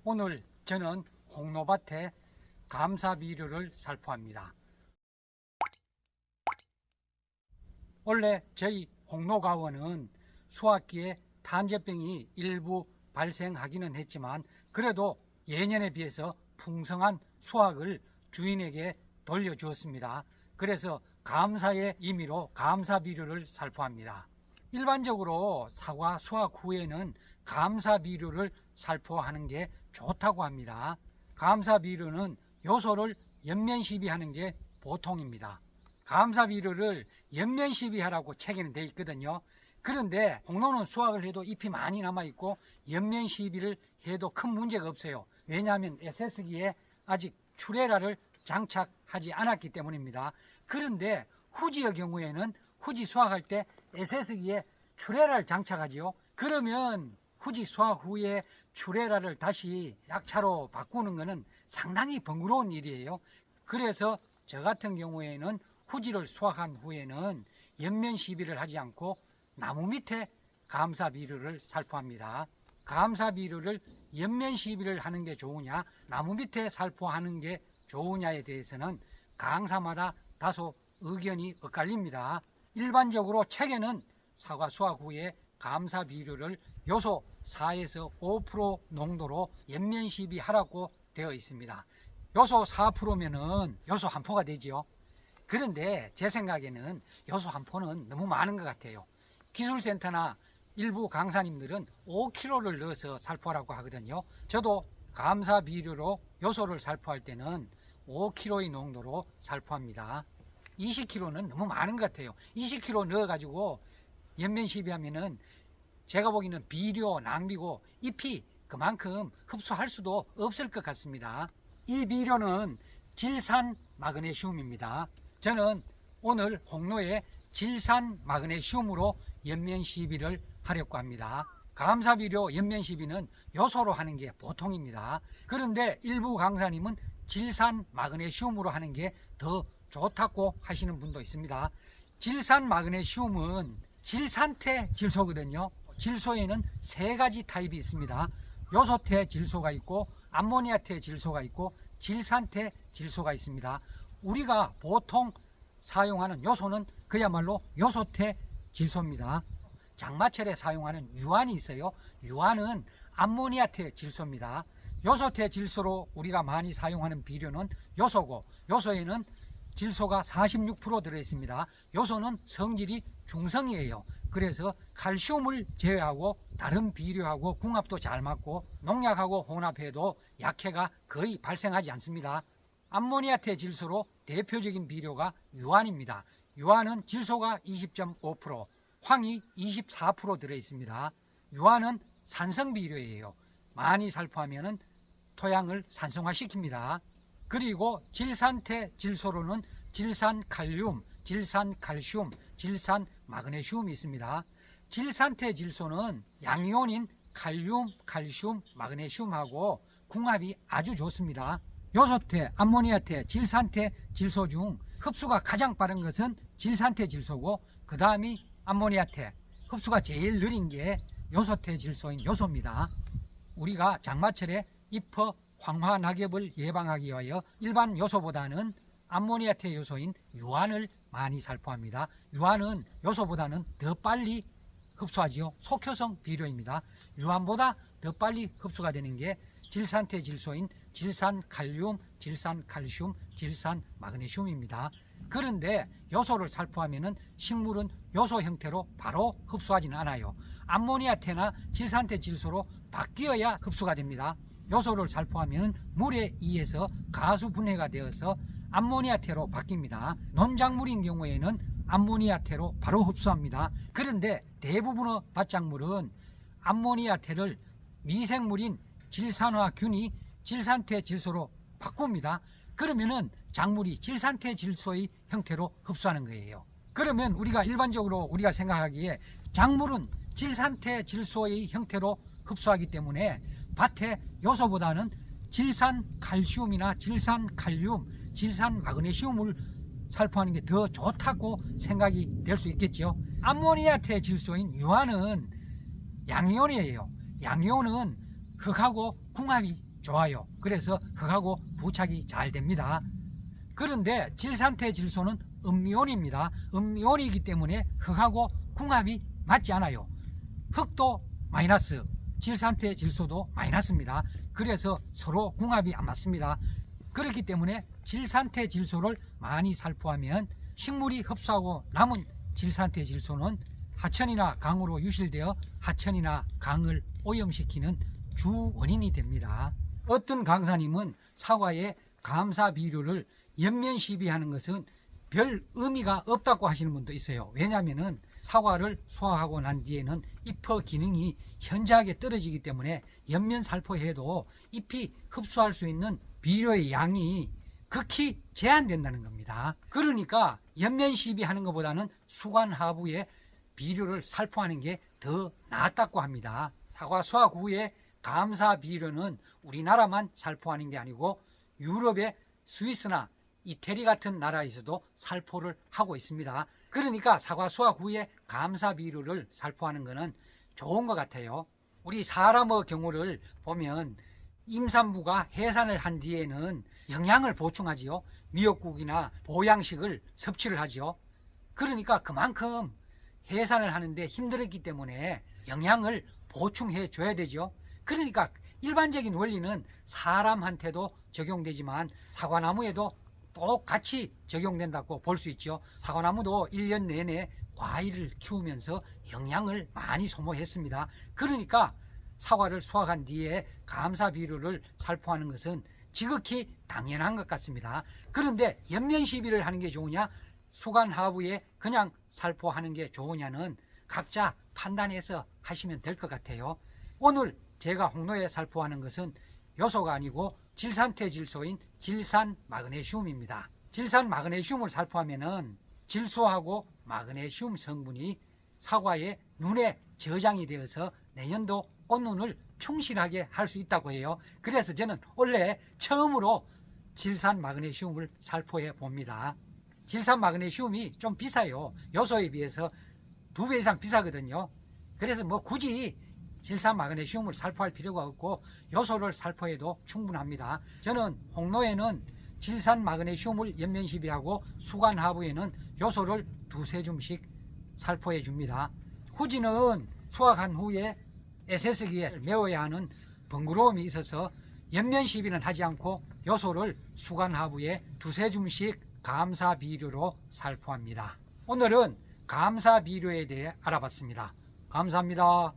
오늘 저는 홍로밭에 감사비료를 살포합니다. 원래 저희 홍로가원은 수확기에 탄저병이 일부 발생하기는 했지만 그래도 예년에 비해서 풍성한 수확을 주인에게 돌려주었습니다. 그래서 감사의 의미로 감사비료를 살포합니다. 일반적으로 사과 수확 후에는 감사비료를 살포하는 게 좋다고 합니다. 감사비료는 요소를 연면시비하는 게 보통입니다. 감사비료를 연면시비하라고 책에는 되어 있거든요. 그런데 홍로는 수확을 해도 잎이 많이 남아있고 연면시비를 해도 큰 문제가 없어요. 왜냐하면 SS기에 아직 추레라를 장착하지 않았기 때문입니다. 그런데 후지의 경우에는 후지 수확할 때 SS기에 추레라를 장착하지요. 그러면 후지 수확 후에 추레라를 다시 약차로 바꾸는 것은 상당히 번거로운 일이에요. 그래서 저 같은 경우에는 후지를 수확한 후에는 연면 시비를 하지 않고 나무 밑에 감사비료를 살포합니다. 감사비료를 연면 시비를 하는 게 좋으냐, 나무 밑에 살포하는 게 좋으냐에 대해서는 강사마다 다소 의견이 엇갈립니다. 일반적으로 책에는 사과 수확 후에 감사비료를 요소 4에서 5% 농도로 연면 시비하라고 되어 있습니다. 요소 4%면은 요소 한 포가 되지요. 그런데 제 생각에는 요소 한 포는 너무 많은 것 같아요. 기술센터나 일부 강사님들은 5kg를 넣어서 살포하라고 하거든요. 저도 감사비료로 요소를 살포할 때는 5kg의 농도로 살포합니다. 20kg는 너무 많은 것 같아요. 20kg 넣어가지고 연면 시비하면은 제가 보기에는 비료 낭비고 잎이 그만큼 흡수할 수도 없을 것 같습니다. 이 비료는 질산 마그네슘입니다. 저는 오늘 홍로에 질산 마그네슘으로 연면 시비를 하려고 합니다. 감사비료 연면 시비는 요소로 하는 게 보통입니다. 그런데 일부 강사님은 질산 마그네슘으로 하는 게 더 좋다고 하시는 분도 있습니다. 질산 마그네슘은 질산태 질소거든요. 질소에는 세 가지 타입이 있습니다. 요소태 질소가 있고 암모니아태 질소가 있고 질산태 질소가 있습니다. 우리가 보통 사용하는 요소는 그야말로 요소태 질소입니다. 장마철에 사용하는 유안이 있어요. 유안은 암모니아태 질소입니다. 요소태 질소로 우리가 많이 사용하는 비료는 요소고, 요소에는 질소가 46% 들어있습니다. 요소는 성질이 중성이에요. 그래서 칼슘을 제외하고 다른 비료하고 궁합도 잘 맞고 농약하고 혼합해도 약해가 거의 발생하지 않습니다. 암모니아태 질소로 대표적인 비료가 유안입니다. 유안은 질소가 20.5%, 황이 24% 들어있습니다. 유안은 산성 비료예요. 많이 살포하면 토양을 산성화시킵니다. 그리고 질산태 질소로는 질산칼륨, 질산칼슘, 질산마그네슘이 있습니다. 질산태 질소는 양이온인 칼륨, 칼슘, 마그네슘하고 궁합이 아주 좋습니다. 요소태, 암모니아태, 질산태 질소 중 흡수가 가장 빠른 것은 질산태 질소고 그 다음이 암모니아태, 흡수가 제일 느린 게 요소태 질소인 요소입니다. 우리가 장마철에 잎의 황화 낙엽을 예방하기 위하여 일반 요소보다는 암모니아태 요소인 유안을 많이 살포합니다. 유안은 요소보다는 더 빨리 흡수하지요. 속효성 비료입니다. 유안보다 더 빨리 흡수가 되는 게 질산태 질소인 질산칼륨, 질산칼슘, 질산마그네슘입니다. 그런데 요소를 살포하면 식물은 요소 형태로 바로 흡수하지는 않아요. 암모니아태나 질산태 질소로 바뀌어야 흡수가 됩니다. 요소를 살포하면 물에 의해서 가수 분해가 되어서 암모니아태로 바뀝니다. 논작물인 경우에는 암모니아태로 바로 흡수합니다. 그런데 대부분의 밭작물은 암모니아태를 미생물인 질산화균이 질산태 질소로 바꿉니다. 그러면은 작물이 질산태 질소의 형태로 흡수하는 거예요. 그러면 우리가 일반적으로 우리가 생각하기에 작물은 질산태 질소의 형태로 흡수하기 때문에 밭에 요소보다는 질산칼슘이나 질산칼륨, 질산마그네슘을 살포하는 게 더 좋다고 생각이 될 수 있겠죠. 암모니아태 질소인 유안은 양이온이에요. 양이온은 흙하고 궁합이 좋아요. 그래서 흙하고 부착이 잘 됩니다. 그런데 질산태 질소는 음미온입니다. 음미온이기 때문에 흙하고 궁합이 맞지 않아요. 흙도 마이너스, 질산태 질소도 마이너스입니다. 그래서 서로 궁합이 안 맞습니다. 그렇기 때문에 질산태 질소를 많이 살포하면 식물이 흡수하고 남은 질산태 질소는 하천이나 강으로 유실되어 하천이나 강을 오염시키는 주 원인이 됩니다. 어떤 강사님은 사과에 감사 비료를 연면 시비하는 것은 별 의미가 없다고 하시는 분도 있어요. 왜냐하면 사과를 수확하고 난 뒤에는 잎의 기능이 현저하게 떨어지기 때문에 연면 살포해도 잎이 흡수할 수 있는 비료의 양이 극히 제한된다는 겁니다. 그러니까 연면 시비하는 것보다는 수관 하부에 비료를 살포하는 게 더 낫다고 합니다. 사과 수확 후에 감사 비료는 우리나라만 살포하는 게 아니고 유럽의 스위스나 이태리 같은 나라에서도 살포를 하고 있습니다. 그러니까 사과 수확 후에 감사 비료를 살포하는 것은 좋은 것 같아요. 우리 사람의 경우를 보면 임산부가 해산을 한 뒤에는 영양을 보충하지요. 미역국이나 보양식을 섭취를 하지요. 그러니까 그만큼 해산을 하는데 힘들었기 때문에 영양을 보충해 줘야 되죠. 그러니까 일반적인 원리는 사람한테도 적용되지만 사과나무에도 똑같이 적용된다고 볼 수 있죠. 사과나무도 1년 내내 과일을 키우면서 영양을 많이 소모했습니다. 그러니까 사과를 수확한 뒤에 감사 비료를 살포하는 것은 지극히 당연한 것 같습니다. 그런데 연면 시비를 하는 게 좋으냐, 수관 하부에 그냥 살포하는 게 좋으냐는 각자 판단해서 하시면 될 것 같아요. 오늘 제가 홍로에 살포하는 것은 요소가 아니고 질산태 질소인 질산 마그네슘입니다. 질산 마그네슘을 살포하면은 질소하고 마그네슘 성분이 사과의 눈에 저장이 되어서 내년도 온눈을 충실하게 할 수 있다고 해요. 그래서 저는 원래 처음으로 질산 마그네슘을 살포해 봅니다. 질산 마그네슘이 좀 비싸요. 요소에 비해서 2배 이상 비싸거든요. 그래서 뭐 굳이 질산 마그네슘을 살포할 필요가 없고 요소를 살포해도 충분합니다. 저는 홍로에는 질산 마그네슘을 연면 시비하고 수관 하부에는 요소를 2-3줌씩 살포해 줍니다. 후지는 수확한 후에 에세스기에 메워야 하는 번거로움이 있어서 연면 시비는 하지 않고 요소를 수관 하부에 2-3줌씩 감사 비료로 살포합니다. 오늘은 감사 비료에 대해 알아봤습니다. 감사합니다.